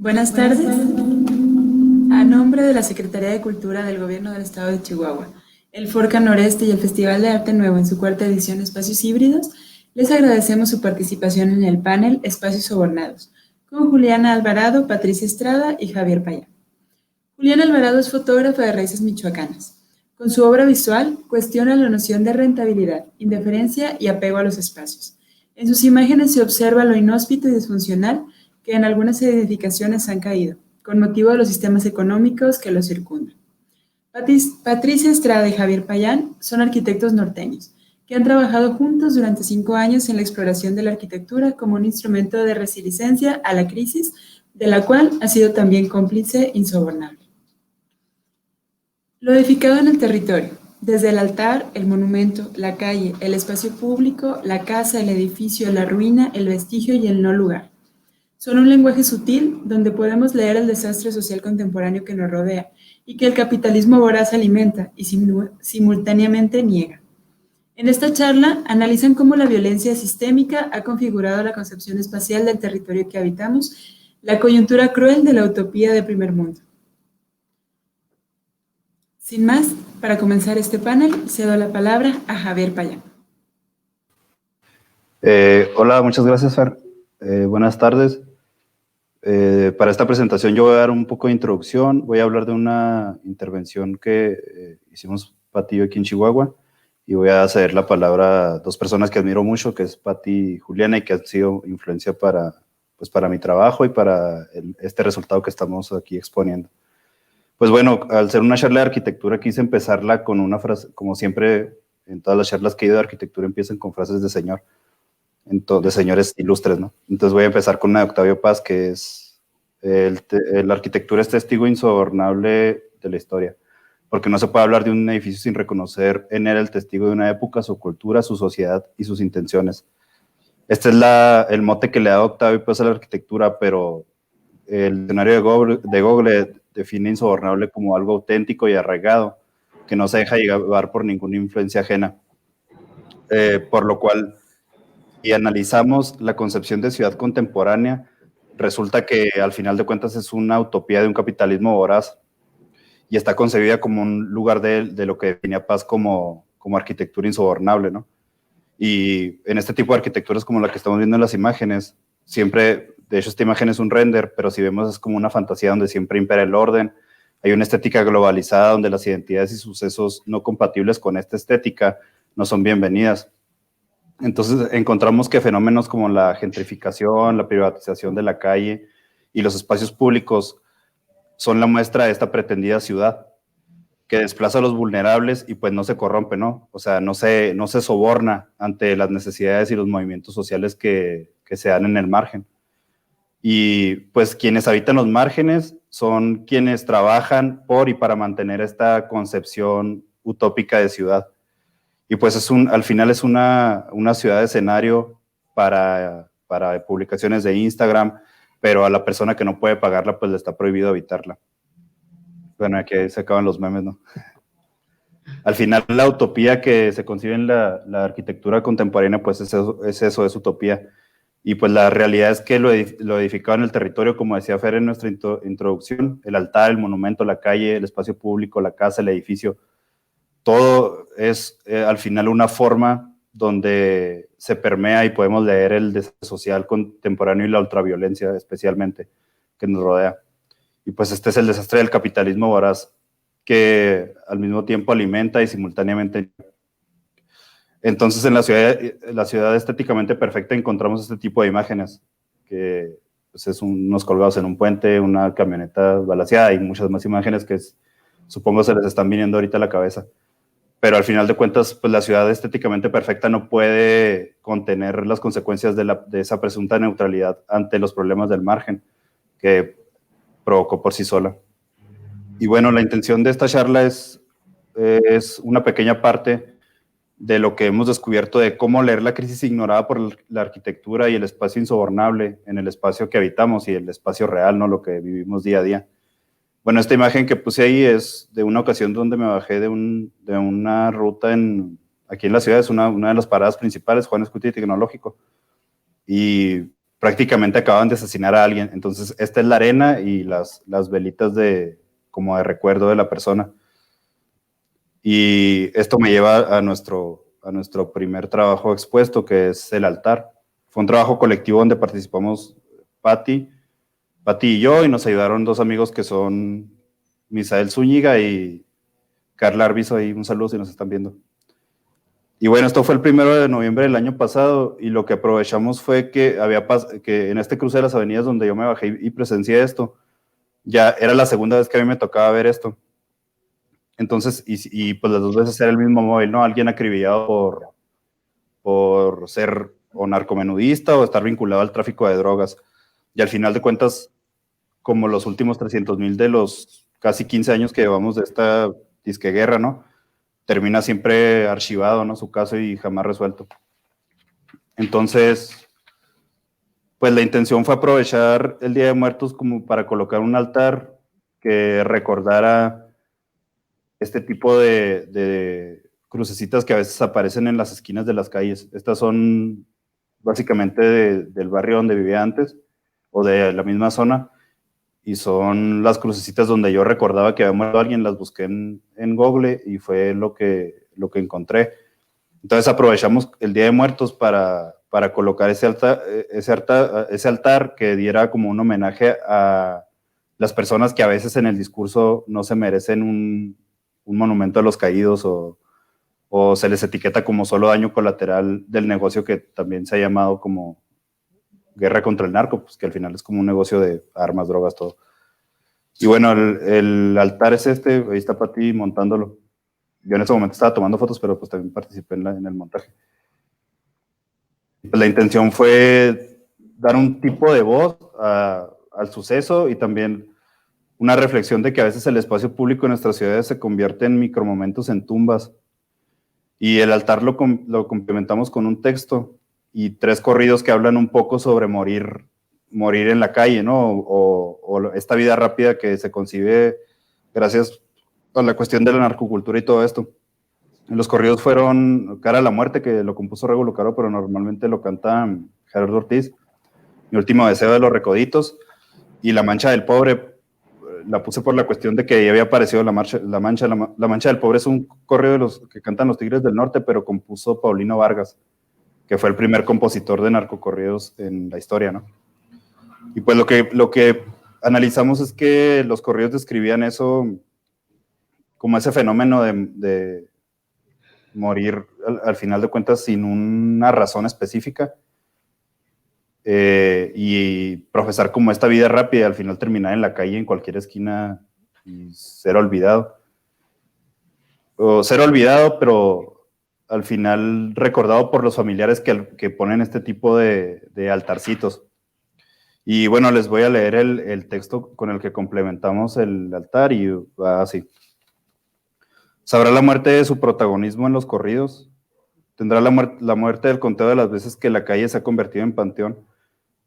Buenas tardes. A nombre de la Secretaría de Cultura del Gobierno del Estado de Chihuahua, el Forca Noreste y el Festival de Arte Nuevo en su cuarta edición Espacios Híbridos, les agradecemos su participación en el panel Espacios Sobornados, con Juliana Alvarado, Patricia Estrada y Javier Payán. Juliana Alvarado es fotógrafa de raíces michoacanas. Con su obra visual, cuestiona la noción de rentabilidad, indiferencia y apego a los espacios. En sus imágenes se observa lo inhóspito y disfuncional que en algunas edificaciones han caído, con motivo de los sistemas económicos que los circundan. Patricia Estrada y Javier Payán son arquitectos norteños, que han trabajado juntos durante 5 años en la exploración de la arquitectura como un instrumento de resiliencia a la crisis, de la cual ha sido también cómplice insobornable. Lo edificado en el territorio, desde el altar, el monumento, la calle, el espacio público, la casa, el edificio, la ruina, el vestigio y el no lugar. Son un lenguaje sutil donde podemos leer el desastre social contemporáneo que nos rodea y que el capitalismo voraz alimenta y simultáneamente niega. En esta charla analizan cómo la violencia sistémica ha configurado la concepción espacial del territorio que habitamos, la coyuntura cruel de la utopía de primer mundo. Sin más, para comenzar este panel, cedo la palabra a Javier Payán. Hola, muchas gracias, Fer. Buenas tardes. Para esta presentación yo voy a dar un poco de introducción, voy a hablar de una intervención que hicimos Pati y yo aquí en Chihuahua, y voy a ceder la palabra a 2 personas que admiro mucho, que es Pati y Juliana, y que han sido influencia para mi trabajo y para este resultado que estamos aquí exponiendo. Pues bueno, al ser una charla de arquitectura quise empezarla con una frase, como siempre en todas las charlas que he ido de arquitectura empiezan con frases de señor, de señores ilustres, ¿no? Entonces voy a empezar con una de Octavio Paz, que es la arquitectura es testigo insobornable de la historia, porque no se puede hablar de un edificio sin reconocer en él el testigo de una época, su cultura, su sociedad y sus intenciones. Este es el mote que le da Octavio Paz a la arquitectura, pero el diccionario de Google define insobornable como algo auténtico y arraigado, que no se deja llevar por ninguna influencia ajena. Por lo cual, y analizamos la concepción de ciudad contemporánea, resulta que al final de cuentas es una utopía de un capitalismo voraz y está concebida como un lugar de lo que definía Paz como arquitectura insobornable, ¿no? Y en este tipo de arquitecturas como la que estamos viendo en las imágenes, siempre, de hecho esta imagen es un render, pero si vemos es como una fantasía donde siempre impera el orden, hay una estética globalizada donde las identidades y sucesos no compatibles con esta estética no son bienvenidas. Entonces encontramos que fenómenos como la gentrificación, la privatización de la calle y los espacios públicos son la muestra de esta pretendida ciudad que desplaza a los vulnerables y pues no se corrompe, ¿no? O sea, no se soborna ante las necesidades y los movimientos sociales que se dan en el margen. Y pues quienes habitan los márgenes son quienes trabajan por y para mantener esta concepción utópica de ciudad. Y pues al final es una ciudad de escenario para publicaciones de Instagram, pero a la persona que no puede pagarla, pues le está prohibido habitarla. Bueno, aquí se acaban los memes, ¿no? Al final, la utopía que se concibe en la arquitectura contemporánea, pues es utopía. Y pues la realidad es que lo edificado en el territorio, como decía Fer en nuestra introducción, el altar, el monumento, la calle, el espacio público, la casa, el edificio, todo es al final una forma donde se permea y podemos leer el desastre social contemporáneo y la ultraviolencia especialmente que nos rodea. Y pues este es el desastre del capitalismo voraz que al mismo tiempo alimenta y simultáneamente. Entonces en la ciudad estéticamente perfecta encontramos este tipo de imágenes, que pues, es unos colgados en un puente, una camioneta balaceada y muchas más imágenes que supongo se les están viniendo ahorita a la cabeza. Pero al final de cuentas, pues la ciudad estéticamente perfecta no puede contener las consecuencias de esa presunta neutralidad ante los problemas del margen que provocó por sí sola. Y bueno, la intención de esta charla es es una pequeña parte de lo que hemos descubierto de cómo leer la crisis ignorada por la arquitectura y el espacio insobornable en el espacio que habitamos y el espacio real, ¿no? Lo que vivimos día a día. Bueno, esta imagen que puse ahí es de una ocasión donde me bajé de una ruta aquí en la ciudad, es una de las paradas principales, Juan Escutia y Tecnológico, y prácticamente acaban de asesinar a alguien. Entonces, esta es la arena y las velitas como de recuerdo de la persona. Y esto me lleva a nuestro primer trabajo expuesto, que es el altar. Fue un trabajo colectivo donde participamos Pati y yo, y nos ayudaron dos amigos que son Misael Zúñiga y Carla Arbizo, ahí un saludo si nos están viendo. Y bueno, esto fue el 1 de noviembre del año pasado, y lo que aprovechamos fue que en este cruce de las avenidas donde yo me bajé y presencié esto, ya era la segunda vez que a mí me tocaba ver esto. Entonces, y pues las dos veces era el mismo móvil, ¿no? Alguien acribillado por ser o narcomenudista o estar vinculado al tráfico de drogas. Y al final de cuentas, como los últimos 300,000 de los casi 15 años que llevamos de esta disqueguerra, ¿no? Termina siempre archivado, ¿no? Su caso y jamás resuelto. Entonces, pues la intención fue aprovechar el Día de Muertos como para colocar un altar que recordara este tipo de crucecitas que a veces aparecen en las esquinas de las calles. Estas son básicamente del barrio donde vivía antes, o de la misma zona, y son las crucecitas donde yo recordaba que había muerto alguien. Las busqué en Google y fue lo que encontré. Entonces aprovechamos el Día de Muertos para colocar ese altar que diera como un homenaje a las personas que a veces en el discurso no se merecen un monumento a los caídos, o se les etiqueta como solo daño colateral del negocio que también se ha llamado como guerra contra el narco, pues que al final es como un negocio de armas, drogas, todo. Y bueno, el altar es ahí está Pati montándolo. Yo en ese momento estaba tomando fotos, pero pues también participé en el montaje. Pues la intención fue dar un tipo de voz al suceso, y también una reflexión de que a veces el espacio público en nuestras ciudades se convierte en micromomentos, en tumbas. Y el altar lo complementamos con un texto y 3 corridos que hablan un poco sobre morir en la calle, ¿no? O esta vida rápida que se concibe gracias a la cuestión de la narcocultura y todo esto. Los corridos fueron Cara a la Muerte, que lo compuso Regulo Caro, pero normalmente lo canta Gerardo Ortiz. Mi último deseo de los Recoditos, y La Mancha del Pobre. La puse por la cuestión de que ya había aparecido La Mancha del Pobre. Es un corrido de los que cantan los Tigres del Norte, pero compuso Paulino Vargas, que fue el primer compositor de narcocorridos en la historia, ¿no? Y pues lo que analizamos es que los corridos describían eso como ese fenómeno de morir al final de cuentas sin una razón específica, y profesar como esta vida rápida, al final terminar en la calle, en cualquier esquina, y ser olvidado. O ser olvidado, pero al final recordado por los familiares que ponen este tipo de altarcitos. Y bueno, les voy a leer el texto con el que complementamos el altar, y va así. ¿Sabrá la muerte de su protagonismo en los corridos? ¿Tendrá la muerte del conteo de las veces que la calle se ha convertido en panteón?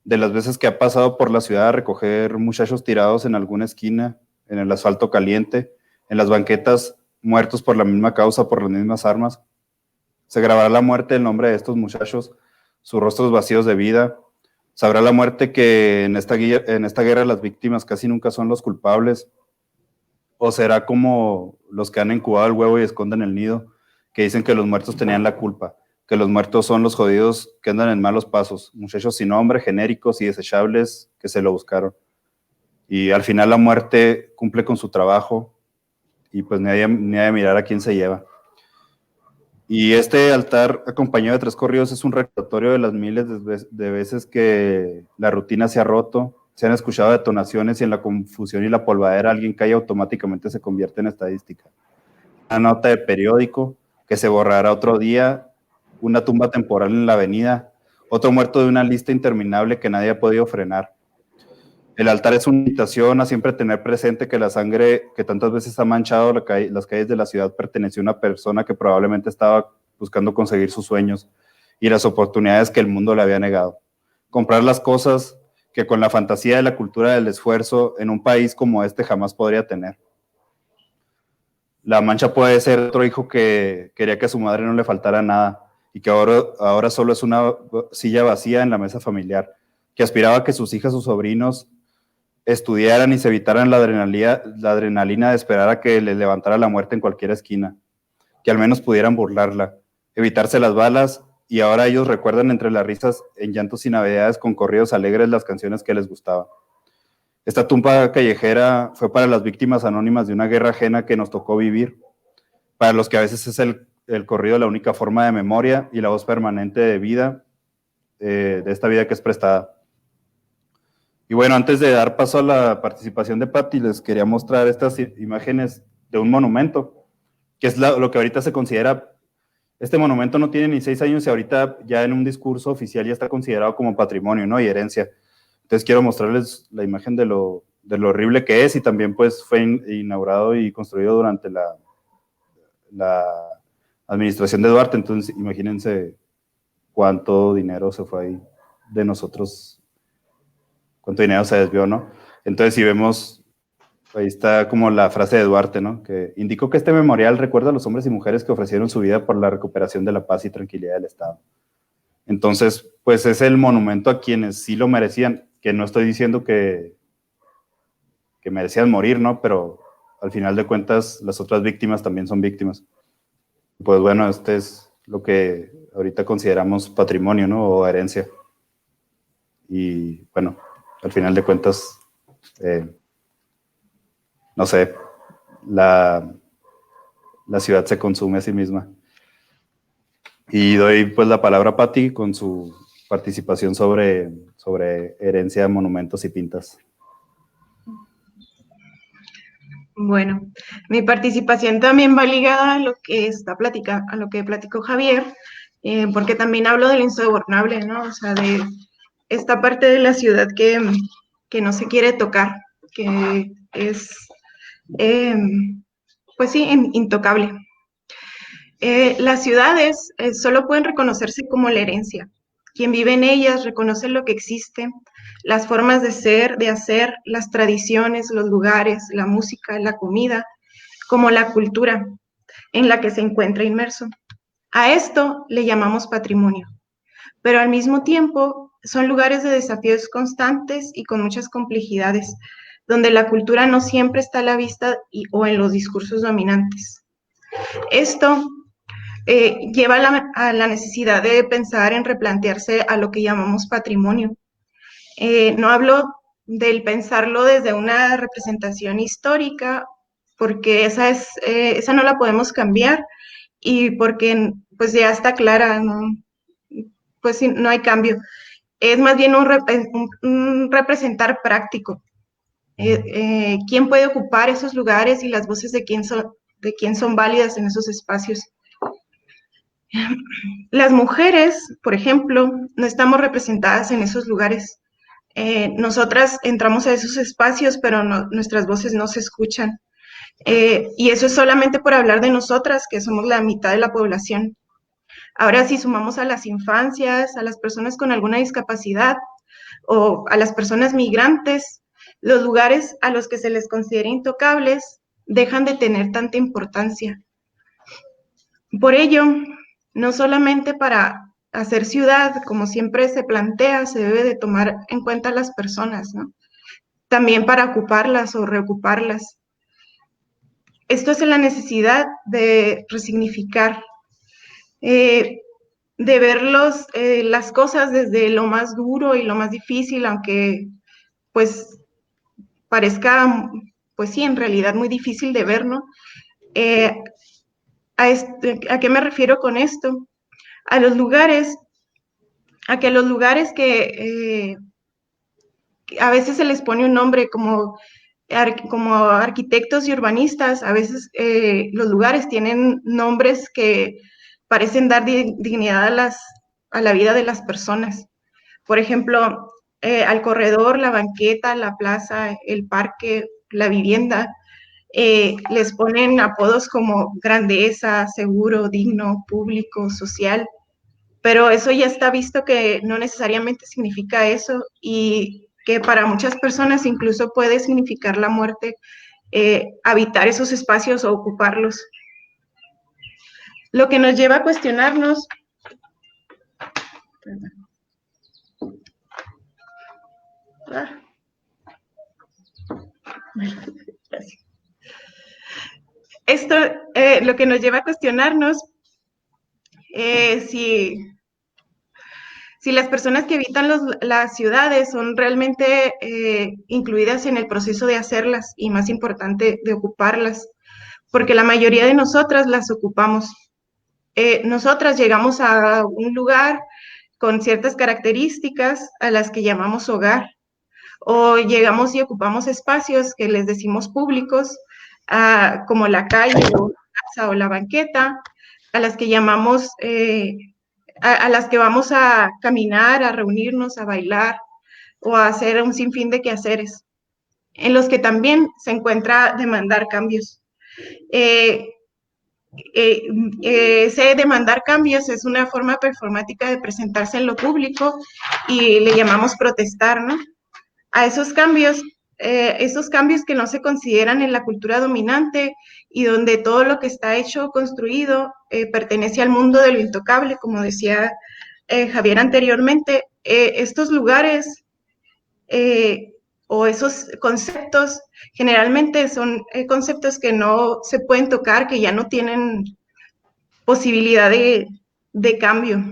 De las veces que ha pasado por la ciudad a recoger muchachos tirados en alguna esquina, en el asfalto caliente, en las banquetas, muertos por la misma causa, por las mismas armas. Se grabará la muerte el nombre de estos muchachos, sus rostros vacíos de vida. Sabrá la muerte que en esta guerra las víctimas casi nunca son los culpables. O será como los que han incubado el huevo y esconden el nido, que dicen que los muertos tenían la culpa, que los muertos son los jodidos que andan en malos pasos, muchachos sin nombre, genéricos y desechables que se lo buscaron. Y al final la muerte cumple con su trabajo, y pues ni hay de mirar a quién se lleva. Y este altar, acompañado de 3 corridos, es un recordatorio de las miles de veces que la rutina se ha roto, se han escuchado detonaciones, y en la confusión y la polvadera alguien cae y automáticamente se convierte en estadística. Una nota de periódico que se borrará otro día, una tumba temporal en la avenida, otro muerto de una lista interminable que nadie ha podido frenar. El altar es una invitación a siempre tener presente que la sangre que tantas veces ha manchado las calles de la ciudad perteneció a una persona que probablemente estaba buscando conseguir sus sueños y las oportunidades que el mundo le había negado. Comprar las cosas que con la fantasía de la cultura del esfuerzo en un país como este jamás podría tener. La mancha puede ser otro hijo que quería que a su madre no le faltara nada y que ahora solo es una silla vacía en la mesa familiar, que aspiraba a que sus hijas o sobrinos estudiaran y se evitaran la adrenalina de esperar a que les levantara la muerte en cualquier esquina, que al menos pudieran burlarla, evitarse las balas, y ahora ellos recuerdan entre las risas en llantos y navidades con corridos alegres las canciones que les gustaban. Esta tumba callejera fue para las víctimas anónimas de una guerra ajena que nos tocó vivir, para los que a veces es el corrido la única forma de memoria y la voz permanente de vida, de esta vida que es prestada. Y bueno, antes de dar paso a la participación de Patti, les quería mostrar estas imágenes de un monumento, que es lo que ahorita se considera, este monumento no tiene ni 6 años y ahorita ya en un discurso oficial ya está considerado como patrimonio, ¿no? Y herencia. Entonces quiero mostrarles la imagen de lo horrible que es, y también pues fue inaugurado y construido durante la administración de Duarte. Entonces imagínense cuánto dinero se fue ahí de nosotros, cuánto dinero se desvió, ¿no? Entonces, si vemos, ahí está como la frase de Duarte, ¿no? Que indicó que este memorial recuerda a los hombres y mujeres que ofrecieron su vida por la recuperación de la paz y tranquilidad del Estado. Entonces, pues es el monumento a quienes sí lo merecían, que no estoy diciendo que merecían morir, ¿no? Pero al final de cuentas, las otras víctimas también son víctimas. Pues bueno, este es lo que ahorita consideramos patrimonio, ¿no? O herencia. Y bueno, al final de cuentas, no sé, la ciudad se consume a sí misma. Y doy pues la palabra a Patti con su participación sobre herencia, monumentos y pintas. Bueno, mi participación también va ligada a lo que a lo que platicó Javier, porque también hablo del insobornable, ¿no? O sea, de esta parte de la ciudad que no se quiere tocar, que es, pues sí, intocable. Las ciudades solo pueden reconocerse como la herencia. Quien vive en ellas reconoce lo que existe, las formas de ser, de hacer, las tradiciones, los lugares, la música, la comida, como la cultura en la que se encuentra inmerso. A esto le llamamos patrimonio, pero al mismo tiempo son lugares de desafíos constantes y con muchas complejidades, donde la cultura no siempre está a la vista o en los discursos dominantes. Esto lleva a la necesidad de pensar en replantearse a lo que llamamos patrimonio. No hablo del pensarlo desde una representación histórica, porque esa no la podemos cambiar y porque pues ya está clara, ¿no? Pues sí, no hay cambio. Es más bien un representar práctico. ¿Quién puede ocupar esos lugares y las voces de quién son válidas en esos espacios? Las mujeres, por ejemplo, no estamos representadas en esos lugares. Nosotras entramos a esos espacios, pero nuestras voces no se escuchan. Y eso es solamente por hablar de nosotras, que somos la mitad de la población. Ahora, si sumamos a las infancias, a las personas con alguna discapacidad o a las personas migrantes, los lugares a los que se les considera intocables dejan de tener tanta importancia. Por ello, no solamente para hacer ciudad, como siempre se plantea, se debe de tomar en cuenta a las personas, ¿no? También para ocuparlas o reocuparlas. Esto es la necesidad de resignificar, de ver las cosas desde lo más duro y lo más difícil, aunque pues parezca, pues sí, en realidad muy difícil de ver, ¿no? ¿A qué me refiero con esto? A los lugares, a que los lugares que a veces se les pone un nombre como arquitectos y urbanistas, a veces los lugares tienen nombres que parecen dar dignidad a la vida de las personas. Por ejemplo, al corredor, la banqueta, la plaza, el parque, la vivienda, les ponen apodos como grandeza, seguro, digno, público, social, pero eso ya está visto que no necesariamente significa eso y que para muchas personas incluso puede significar la muerte, habitar esos espacios o ocuparlos. Lo que nos lleva a cuestionarnos esto, lo que nos lleva a cuestionarnos si las personas que habitan las ciudades son realmente incluidas en el proceso de hacerlas y, más importante, de ocuparlas, porque la mayoría de nosotras las ocupamos. Nosotras llegamos a un lugar con ciertas características a las que llamamos hogar, o llegamos y ocupamos espacios que les decimos públicos, como la calle o la casa o la banqueta, a las que llamamos, a las que vamos a caminar, a reunirnos, a bailar o a hacer un sinfín de quehaceres, en los que también se encuentra demandar cambios. Ese demandar cambios es una forma performática de presentarse en lo público y le llamamos protestar, ¿no? A esos cambios que no se consideran en la cultura dominante y donde todo lo que está hecho o construido pertenece al mundo de lo intocable, como decía Javier anteriormente. Estos lugares o esos conceptos generalmente son conceptos que no se pueden tocar, que ya no tienen posibilidad de cambio.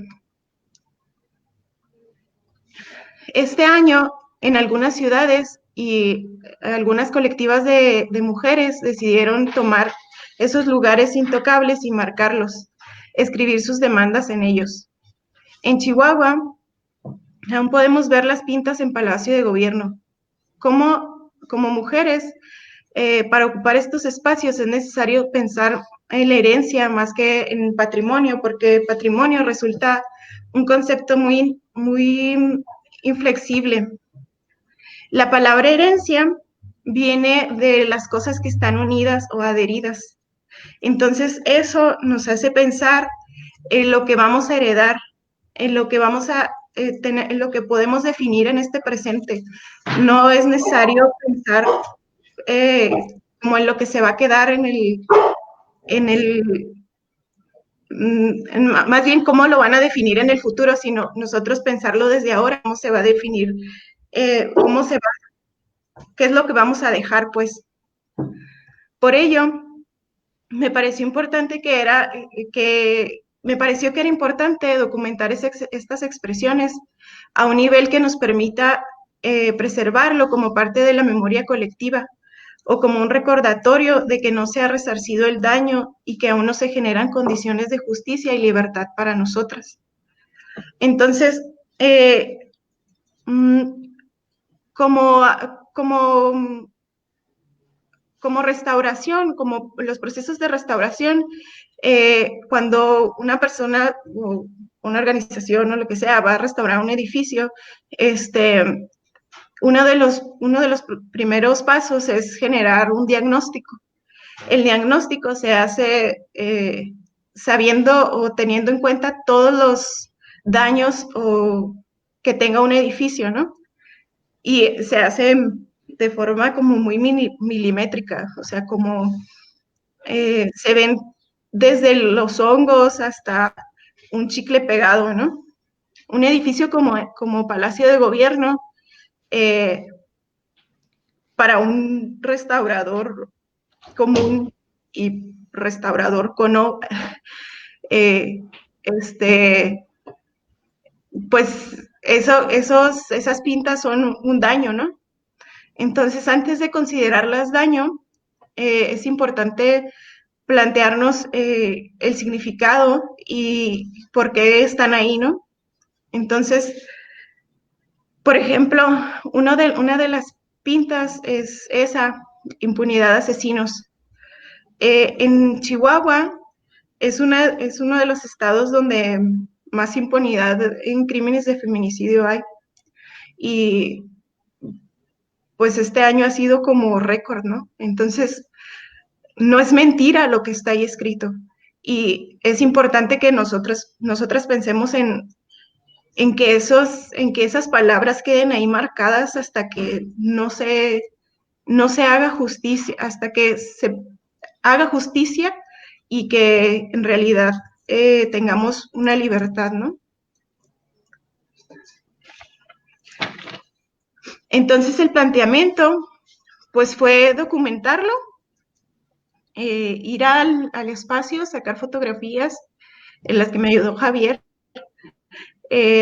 Este año, en algunas ciudades y algunas colectivas de mujeres decidieron tomar esos lugares intocables y marcarlos, escribir sus demandas en ellos. En Chihuahua, aún podemos ver las pintas en Palacio de Gobierno. Como mujeres, para ocupar estos espacios es necesario pensar en la herencia más que en patrimonio, porque patrimonio resulta un concepto muy, muy inflexible. La palabra herencia viene de las cosas que están unidas o adheridas. Entonces, eso nos hace pensar en lo que vamos a heredar, en lo que vamos a tener, en lo que podemos definir en este presente. No es necesario pensar como en lo que se va a quedar más bien cómo lo van a definir en el futuro, sino nosotros pensarlo desde ahora, cómo se va a definir, qué es lo que vamos a dejar, pues. Por ello, me pareció que era importante documentar estas expresiones a un nivel que nos permita preservarlo como parte de la memoria colectiva o como un recordatorio de que no se ha resarcido el daño y que aún no se generan condiciones de justicia y libertad para nosotras. Entonces, como restauración, como los procesos de restauración, cuando una persona o una organización o lo que sea va a restaurar un edificio, uno de los primeros pasos es generar un diagnóstico. El diagnóstico se hace sabiendo o teniendo en cuenta todos los daños que tenga un edificio, ¿no? Y se hace de forma como muy milimétrica, o sea, como se ven desde los hongos hasta un chicle pegado, ¿no? Un edificio como Palacio de Gobierno, para un restaurador común y restaurador pues esas pintas son un daño, ¿no? Entonces, antes de considerarlas daño, es importante plantearnos el significado y por qué están ahí, ¿no? Entonces, por ejemplo, una de las pintas es esa, impunidad de asesinos. En Chihuahua es uno de los estados donde más impunidad en crímenes de feminicidio hay. y pues este año ha sido como récord, ¿no? Entonces, no es mentira lo que está ahí escrito. Y es importante que nosotras pensemos en que esas palabras queden ahí marcadas hasta que no se haga justicia, hasta que se haga justicia y que en realidad tengamos una libertad, ¿no? Entonces el planteamiento, pues fue documentarlo, ir al espacio, sacar fotografías en las que me ayudó Javier,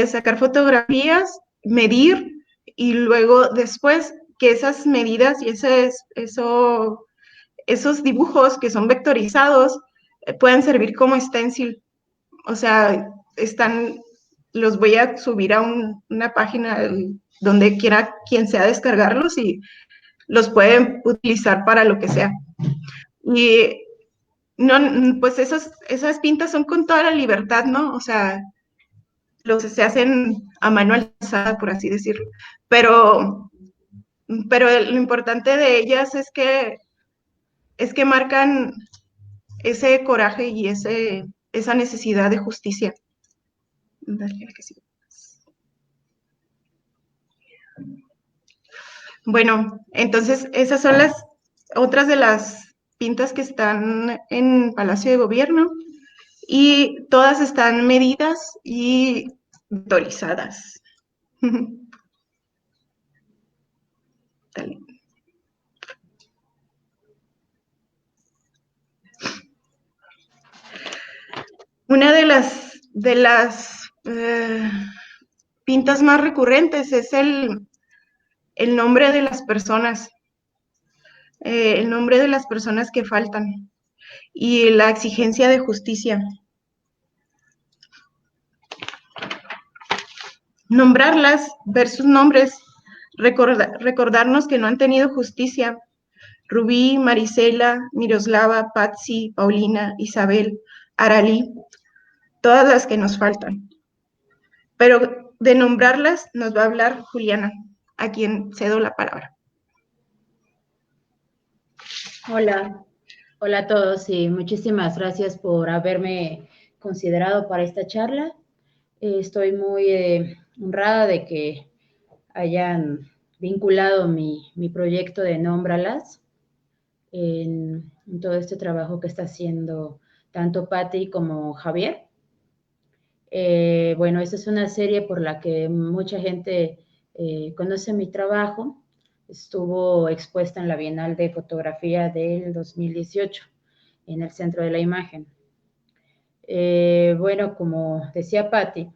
sacar fotografías, medir y luego después que esas medidas y esos dibujos que son vectorizados puedan servir como stencil. O sea, los voy a subir a una página donde quiera quien sea descargarlos y los pueden utilizar para lo que sea. Y no, pues esas pintas son con toda la libertad, ¿no? O sea, se hacen a mano alzada, por así decirlo. Pero lo importante de ellas es que marcan ese coraje y esa necesidad de justicia. Dale, que sí. Bueno, entonces esas son las otras de las pintas que están en Palacio de Gobierno y todas están medidas y vectorizadas. Dale. Una de las pintas más recurrentes es el nombre de las personas, el nombre de las personas que faltan y la exigencia de justicia. Nombrarlas, ver sus nombres, recordarnos que no han tenido justicia. Rubí, Marisela, Miroslava, Patsy, Paulina, Isabel, Aralí, todas las que nos faltan. Pero de nombrarlas nos va a hablar Juliana, a quien cedo la palabra. Hola, hola a todos y muchísimas gracias por haberme considerado para esta charla. Estoy muy honrada de que hayan vinculado mi proyecto de Nómbralas en todo este trabajo que está haciendo tanto Patti como Javier. Bueno, esta es una serie por la que mucha gente conoce mi trabajo. Estuvo expuesta en la Bienal de Fotografía del 2018 en el Centro de la Imagen. Bueno, como decía Patti,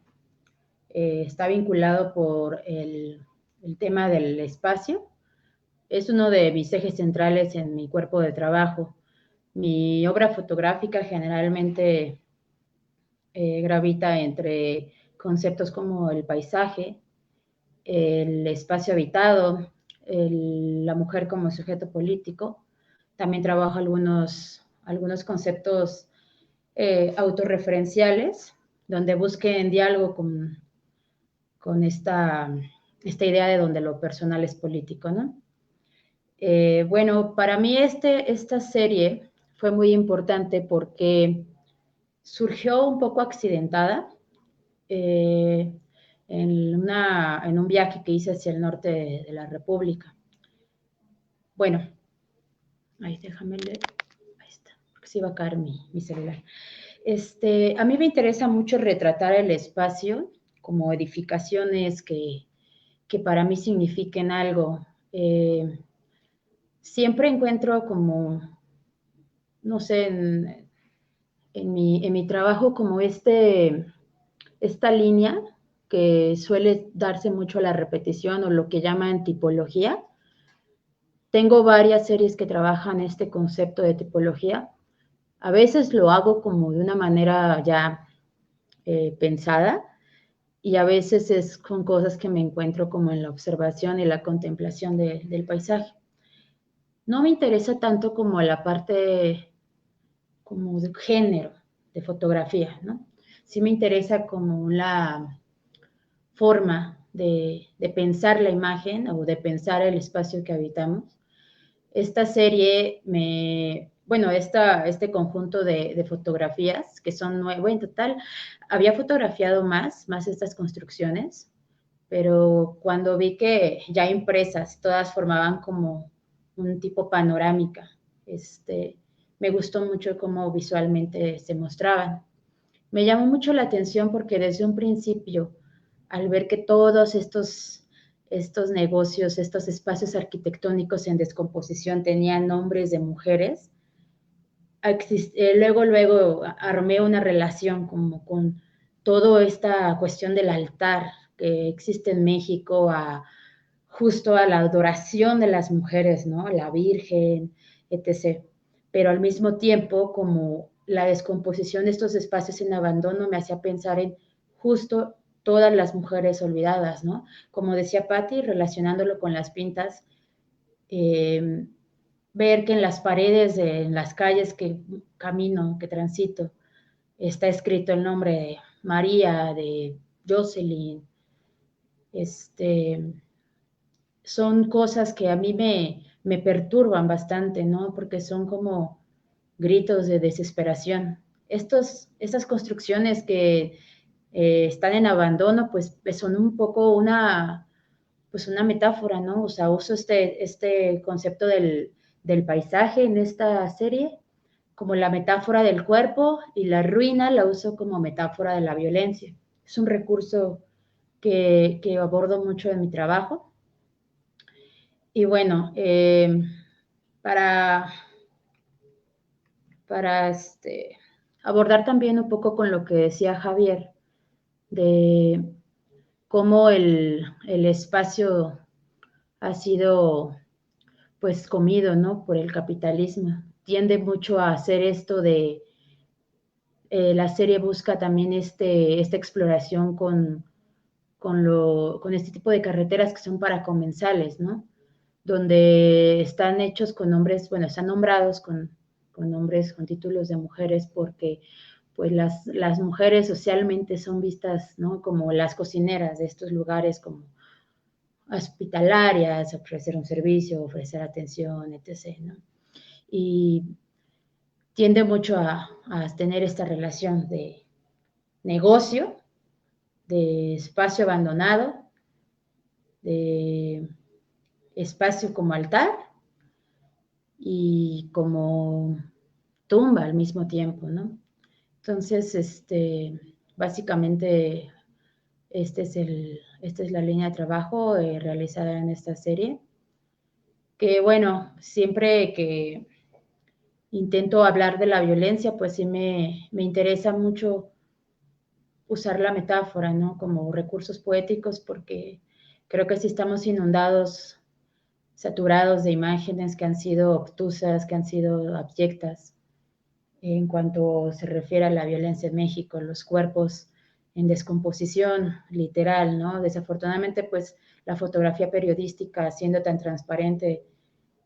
está vinculado por el tema del espacio. Es uno de mis ejes centrales en mi cuerpo de trabajo. Mi obra fotográfica generalmente gravita entre conceptos como el paisaje, el espacio habitado, la mujer como sujeto político. También trabajo algunos conceptos autorreferenciales, donde busquen diálogo con esta idea de donde lo personal es político, ¿no? Bueno, para mí esta serie fue muy importante porque surgió un poco accidentada en un viaje que hice hacia el norte de la República. Bueno, ahí déjame leer, ahí está, porque se iba a caer mi celular. A mí me interesa mucho retratar el espacio como edificaciones que para mí signifiquen algo. Siempre encuentro como, no sé, en mi trabajo como esta línea que suele darse mucho a la repetición o lo que llaman tipología. Tengo varias series que trabajan este concepto de tipología. A veces lo hago como de una manera ya pensada y a veces es con cosas que me encuentro como en la observación y la contemplación del paisaje. No me interesa tanto como la parte como de género de fotografía, ¿no? Sí me interesa como la forma de pensar la imagen o de pensar el espacio que habitamos. Esta serie este conjunto de fotografías, que son 9 en total, había fotografiado más estas construcciones, pero cuando vi que ya impresas, todas formaban como un tipo panorámica, me gustó mucho cómo visualmente se mostraban. Me llamó mucho la atención porque desde un principio, al ver que todos estos negocios, estos espacios arquitectónicos en descomposición tenían nombres de mujeres, luego armé una relación como con toda esta cuestión del altar que existe en México justo a la adoración de las mujeres, ¿no? La Virgen, etc. Pero al mismo tiempo, como la descomposición de estos espacios en abandono me hacía pensar en justo todas las mujeres olvidadas, ¿no? Como decía Patti, relacionándolo con las pintas, ver que en las paredes, en las calles que camino, que transito, está escrito el nombre de María, de Jocelyn, son cosas que a mí me perturban bastante, ¿no? Porque son como gritos de desesperación. Estas construcciones que están en abandono, pues son un poco una metáfora, ¿no? O sea, uso este concepto del paisaje en esta serie como la metáfora del cuerpo y la ruina la uso como metáfora de la violencia. Es un recurso que abordo mucho en mi trabajo. Y bueno, para abordar también un poco con lo que decía Javier, de cómo el espacio ha sido pues comido, ¿no? Por el capitalismo. Tiende mucho a hacer esto de, la serie busca también esta exploración con este tipo de carreteras que son para comensales, ¿no? Donde están hechos con nombres, bueno, están nombrados con nombres, con títulos de mujeres, porque pues las mujeres socialmente son vistas, ¿no? Como las cocineras de estos lugares, como hospitalarias, ofrecer un servicio, ofrecer atención, etc., ¿no? Y tiende mucho a tener esta relación de negocio, de espacio abandonado, de espacio como altar y como tumba al mismo tiempo, ¿no? Entonces, básicamente, esta es la línea de trabajo realizada en esta serie, que bueno, siempre que intento hablar de la violencia, pues sí me interesa mucho usar la metáfora, ¿no? Como recursos poéticos, porque creo que sí estamos inundados, saturados de imágenes que han sido obtusas, que han sido abyectas, en cuanto se refiere a la violencia en México, los cuerpos en descomposición literal, ¿no? Desafortunadamente, pues la fotografía periodística, siendo tan transparente,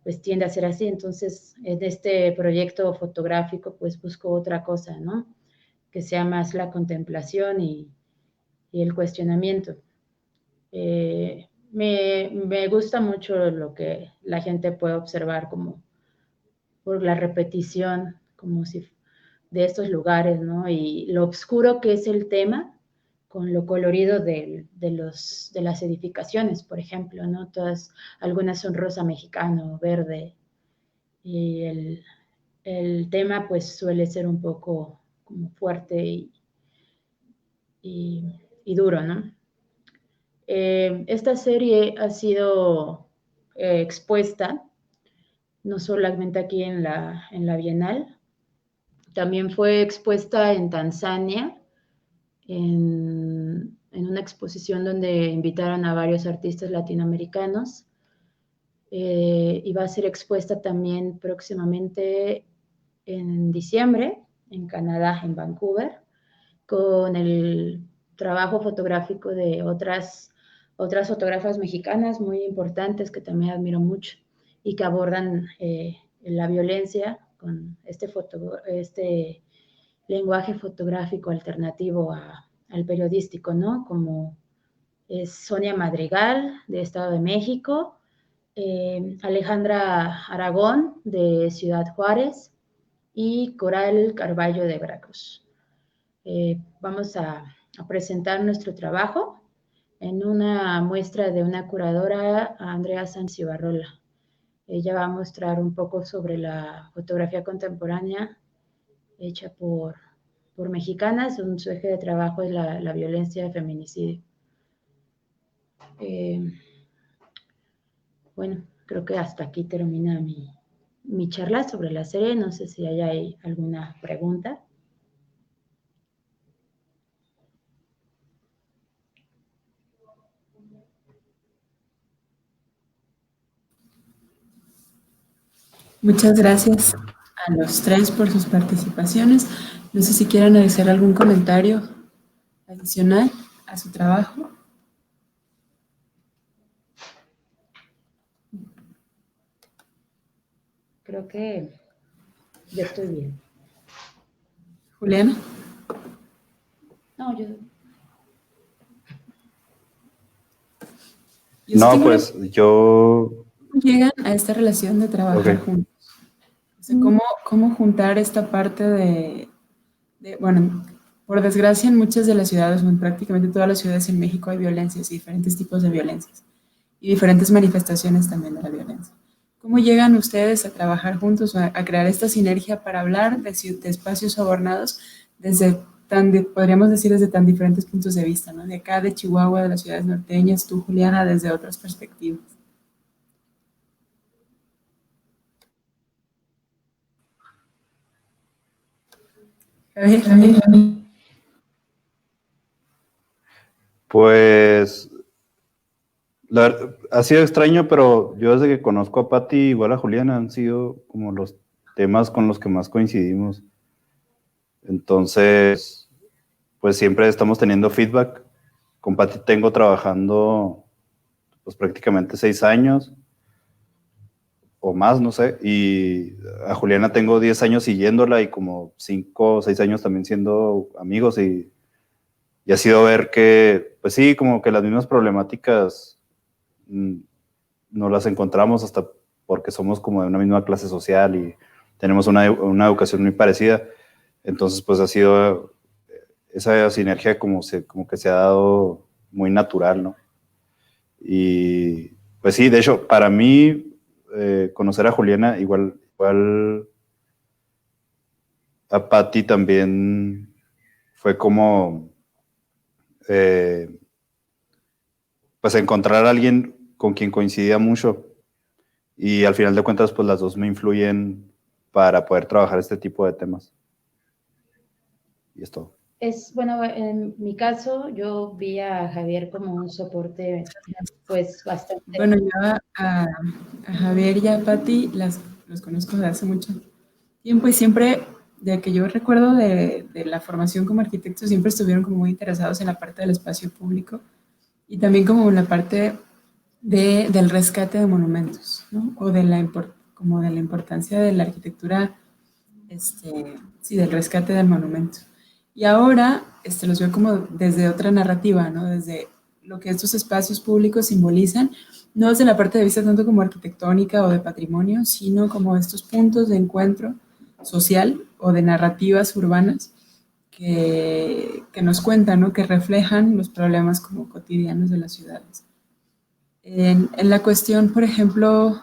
pues tiende a ser así. Entonces, en este proyecto fotográfico, pues busco otra cosa, ¿no? Que sea más la contemplación y el cuestionamiento. Me gusta mucho lo que la gente puede observar como por la repetición, como si de estos lugares, ¿no? Y lo oscuro que es el tema con lo colorido de las edificaciones, por ejemplo, ¿no? Algunas son rosa mexicano, verde, y el tema pues suele ser un poco como fuerte y duro, ¿no? Esta serie ha sido expuesta no solamente aquí en la Bienal, también fue expuesta en Tanzania, en una exposición donde invitaron a varios artistas latinoamericanos. Y va a ser expuesta también próximamente en diciembre en Canadá, en Vancouver, con el trabajo fotográfico de otras fotógrafas mexicanas muy importantes que también admiro mucho y que abordan la violencia con este lenguaje fotográfico alternativo al periodístico, ¿no? Como es Sonia Madrigal, de Estado de México, Alejandra Aragón, de Ciudad Juárez, y Coral Carballo, de Veracruz. Vamos a presentar nuestro trabajo en una muestra de una curadora, Andrea Sanz Ibarrola. Ella va a mostrar un poco sobre la fotografía contemporánea hecha por mexicanas. Su eje de trabajo es la violencia de feminicidio. Bueno, creo que hasta aquí termina mi charla sobre la serie. No sé si hay alguna pregunta. Muchas gracias a los tres por sus participaciones. No sé si quieren hacer algún comentario adicional a su trabajo. Creo que ya estoy bien. Juliana. No, yo... No, pues yo... ¿Cómo llegan a esta relación de trabajar juntos? O sea, ¿cómo juntar esta parte de, bueno, por desgracia en muchas de las ciudades, o en prácticamente todas las ciudades en México hay violencias y diferentes tipos de violencias y diferentes manifestaciones también de la violencia. ¿Cómo llegan ustedes a trabajar juntos, a crear esta sinergia para hablar de espacios sobornados desde podríamos decir desde tan diferentes puntos de vista, ¿no? De acá, de Chihuahua, de las ciudades norteñas, tú, Juliana, desde otras perspectivas? Javier. Pues ha sido extraño, pero yo desde que conozco a Pati, igual a Juliana, han sido como los temas con los que más coincidimos. Entonces, pues siempre estamos teniendo feedback. Con Pati tengo trabajando pues prácticamente 6 años o más, no sé, y a Juliana tengo 10 años siguiéndola y como 5 o 6 años también siendo amigos, y ha sido ver que, pues sí, como que las mismas problemáticas no las encontramos hasta porque somos como de una misma clase social y tenemos una educación muy parecida. Entonces, pues ha sido esa sinergia como que se ha dado muy natural, ¿no? Y pues sí, de hecho, para mí, conocer a Juliana, igual a Pati también fue como pues encontrar a alguien con quien coincidía mucho, y al final de cuentas pues las dos me influyen para poder trabajar este tipo de temas. Y es todo. Bueno, en mi caso, yo vi a Javier como un soporte, pues, bastante... Bueno, yo a Javier y a Pati los conozco desde hace mucho tiempo, y siempre, de que yo recuerdo de la formación como arquitectos, siempre estuvieron como muy interesados en la parte del espacio público y también como en la parte del rescate de monumentos, ¿no? O como de la importancia de la arquitectura, sí, del rescate del monumento. Y ahora los veo como desde otra narrativa, ¿no? Desde lo que estos espacios públicos simbolizan, no desde la parte de vista tanto como arquitectónica o de patrimonio, sino como estos puntos de encuentro social o de narrativas urbanas que nos cuentan, ¿no? Que reflejan los problemas como cotidianos de las ciudades. En la cuestión, por ejemplo,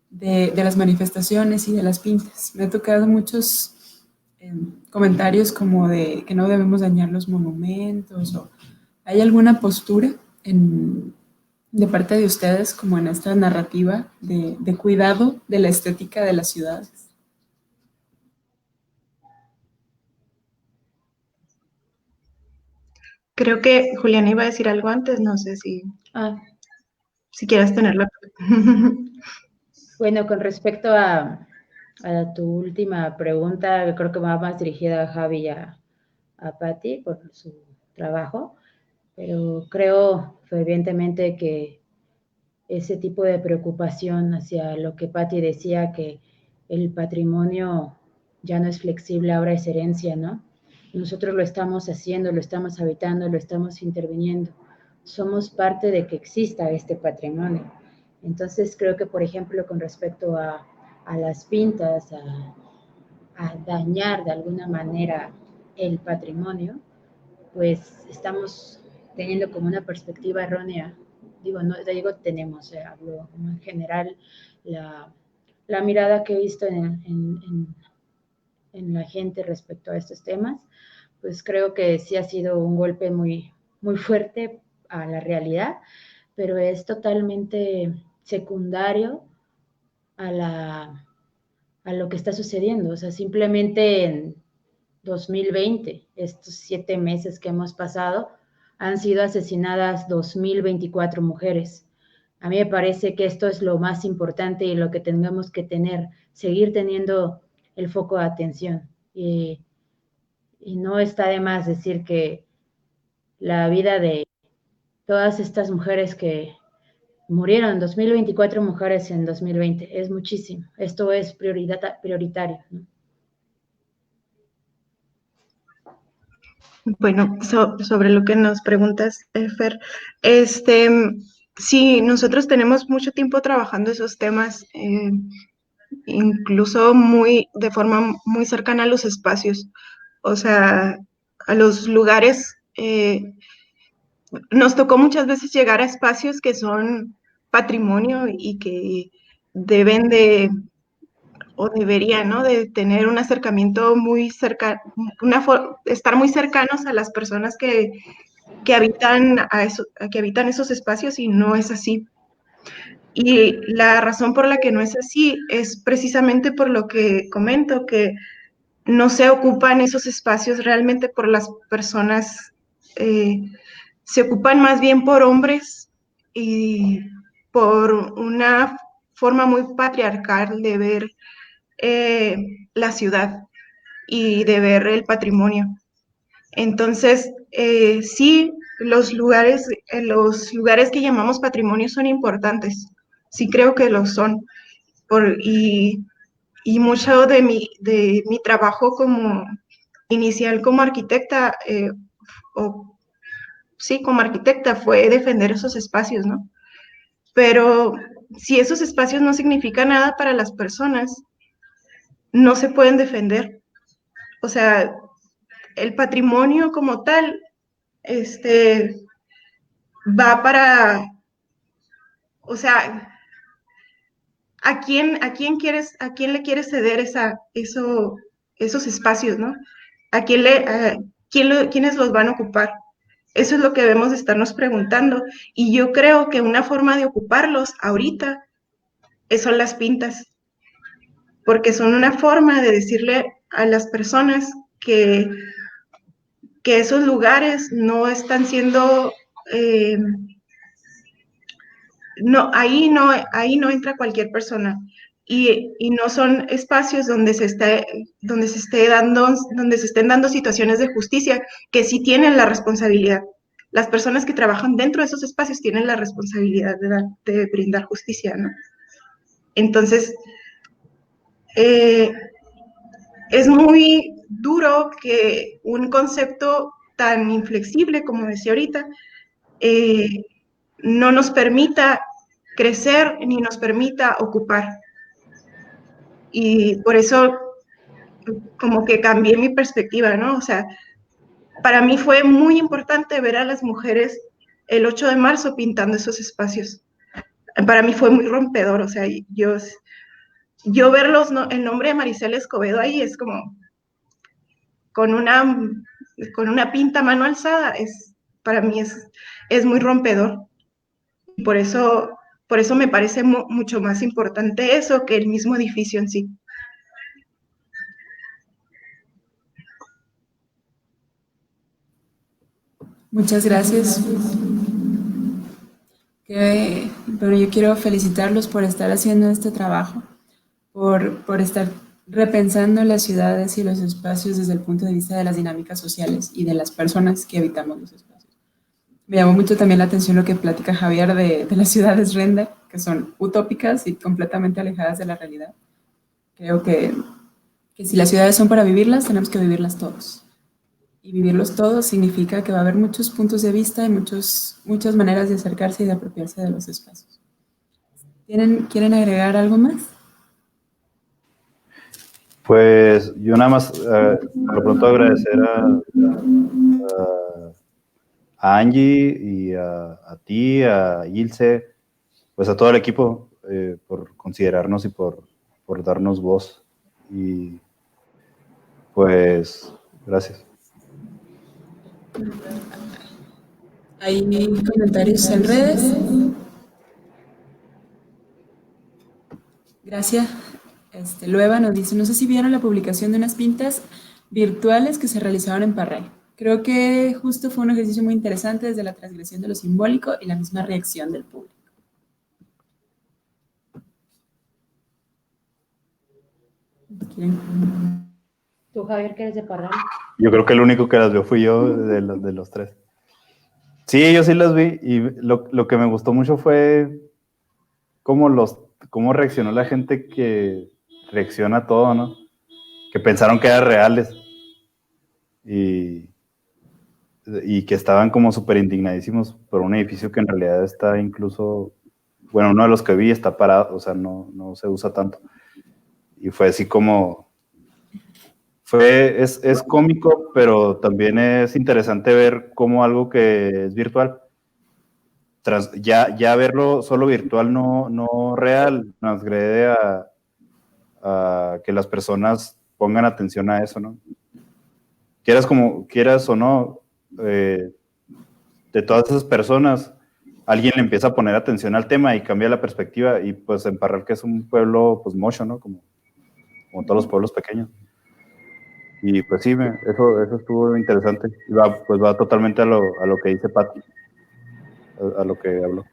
de las manifestaciones y de las pintas, me ha tocado muchos comentarios como de que no debemos dañar los monumentos, o ¿hay alguna postura de parte de ustedes como en esta narrativa de cuidado de la estética de las ciudades? Creo que Juliana iba a decir algo antes, no sé si quieres tenerla. Bueno, con respecto a tu última pregunta, creo que va más dirigida a Javi y a Pati por su trabajo, pero creo fervientemente que ese tipo de preocupación hacia lo que Pati decía, que el patrimonio ya no es flexible, ahora es herencia, ¿no? Nosotros lo estamos haciendo, lo estamos habitando, lo estamos interviniendo. somos parte de que exista este patrimonio. Entonces creo que, por ejemplo, con respecto a las pintas, a dañar de alguna manera el patrimonio, pues estamos teniendo como una perspectiva errónea. Digo, no digo tenemos, hablo en general, la mirada que he visto en la gente respecto a estos temas, pues creo que sí ha sido un golpe muy, muy fuerte a la realidad, pero es totalmente secundario a lo que está sucediendo. O sea, simplemente en 2020, estos 7 meses que hemos pasado, han sido asesinadas 2024 mujeres. A mí me parece que esto es lo más importante y lo que tengamos que tener, seguir teniendo el foco de atención. Y no está de más decir que la vida de todas estas mujeres que murieron, 2024 mujeres en 2020, es muchísimo. Esto es prioritario, ¿no? Bueno, sobre lo que nos preguntas, Fer, sí, nosotros tenemos mucho tiempo trabajando esos temas, incluso de forma muy cercana a los espacios, o sea, a los lugares. Nos tocó muchas veces llegar a espacios que son patrimonio y que deben de, o deberían, ¿no?, de tener un acercamiento muy cercano, estar muy cercanos a las personas que habitan, que habitan esos espacios, y no es así. Y la razón por la que no es así es precisamente por lo que comento, que no se ocupan esos espacios realmente por las personas, se ocupan más bien por hombres y por una forma muy patriarcal de ver la ciudad y de ver el patrimonio. Entonces, sí, los lugares que llamamos patrimonio son importantes, sí creo que lo son, y mucho de mi trabajo inicial como arquitecta, como arquitecta, fue defender esos espacios, ¿no? Pero si esos espacios no significan nada para las personas, no se pueden defender. O sea, el patrimonio como tal, va para, o sea, ¿a quién le quieres ceder esos espacios, ¿no? ¿Quiénes los van a ocupar? Eso es lo que debemos de estarnos preguntando. Y yo creo que una forma de ocuparlos ahorita son las pintas, porque son una forma de decirle a las personas que esos lugares no están siendo, ahí no entra cualquier persona, y no son espacios donde se estén dando situaciones de justicia, que sí tienen la responsabilidad. Las personas que trabajan dentro de esos espacios tienen la responsabilidad de brindar justicia, ¿no? Entonces, es muy duro que un concepto tan inflexible, como decía ahorita, no nos permita crecer ni nos permita ocupar. Y por eso como que cambié mi perspectiva, ¿no? O sea, para mí fue muy importante ver a las mujeres el 8 de marzo pintando esos espacios. Para mí fue muy rompedor, o sea, yo verlos, ¿no?, el nombre de Maricela Escobedo ahí es como con una pinta a mano alzada, para mí es muy rompedor. Y por eso me parece mucho más importante eso que el mismo edificio en sí. Muchas gracias. Pero yo quiero felicitarlos por estar haciendo este trabajo, por estar repensando las ciudades y los espacios desde el punto de vista de las dinámicas sociales y de las personas que habitamos los espacios. Me llamó mucho también la atención lo que platica Javier de las ciudades render, que son utópicas y completamente alejadas de la realidad. Creo que si las ciudades son para vivirlas, tenemos que vivirlas todos. y vivirlos todos significa que va a haber muchos puntos de vista y muchas maneras de acercarse y de apropiarse de los espacios. ¿Quieren agregar algo más? Pues yo nada más, por lo pronto agradecer a Angie y a ti, a Ilse, pues a todo el equipo por considerarnos y por darnos voz. Y pues, gracias. ¿Hay comentarios en redes? Gracias. Lueva nos dice, no sé si vieron la publicación de unas pintas virtuales que se realizaron en Parral. Creo que justo fue un ejercicio muy interesante desde la transgresión de lo simbólico y la misma reacción del público. ¿Tú, Javier, que eres de Parral? Yo creo que el único que las vio fui yo de los tres. Sí, yo sí las vi y lo que me gustó mucho fue cómo reaccionó la gente que reacciona a todo, ¿no? Que pensaron que eran reales y que estaban como súper indignadísimos por un edificio que en realidad está incluso, bueno, uno de los que vi está parado, o sea, no se usa tanto. Y fue así como, es cómico, pero también es interesante ver cómo algo que es virtual, ya verlo solo virtual, no real, transgrede a que las personas pongan atención a eso, ¿no? Quieras o no, de todas esas personas, alguien le empieza a poner atención al tema y cambia la perspectiva, y pues en Parral, que es un pueblo pues mocho, ¿no? Como todos los pueblos pequeños. Y pues sí, eso estuvo interesante. Y va totalmente a lo que dice Pati, a lo que habló.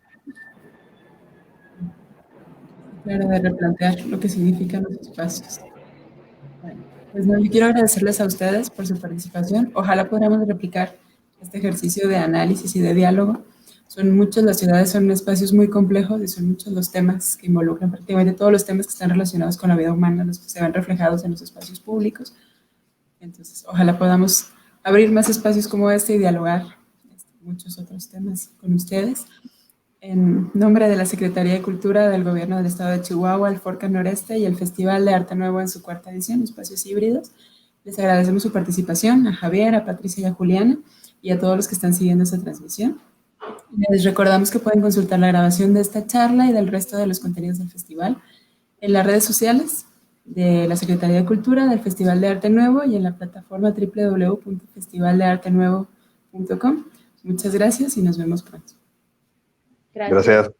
Claro, de replantear lo que significan los espacios. Bueno, pues no, yo quiero agradecerles a ustedes por su participación. Ojalá podamos replicar este ejercicio de análisis y de diálogo. Son muchas las ciudades, son espacios muy complejos y son muchos los temas que involucran, prácticamente todos los temas que están relacionados con la vida humana, los que se ven reflejados en los espacios públicos. Entonces, ojalá podamos abrir más espacios como este y dialogar muchos otros temas con ustedes. En nombre de la Secretaría de Cultura del Gobierno del Estado de Chihuahua, el Forcan Noreste y el Festival de Arte Nuevo en su 4ª edición, Espacios Híbridos, les agradecemos su participación, a Javier, a Patricia y a Juliana, y a todos los que están siguiendo esta transmisión. Les recordamos que pueden consultar la grabación de esta charla y del resto de los contenidos del festival en las redes sociales de la Secretaría de Cultura, del Festival de Arte Nuevo y en la plataforma www.festivaldeartenuevo.com. Muchas gracias y nos vemos pronto. Gracias.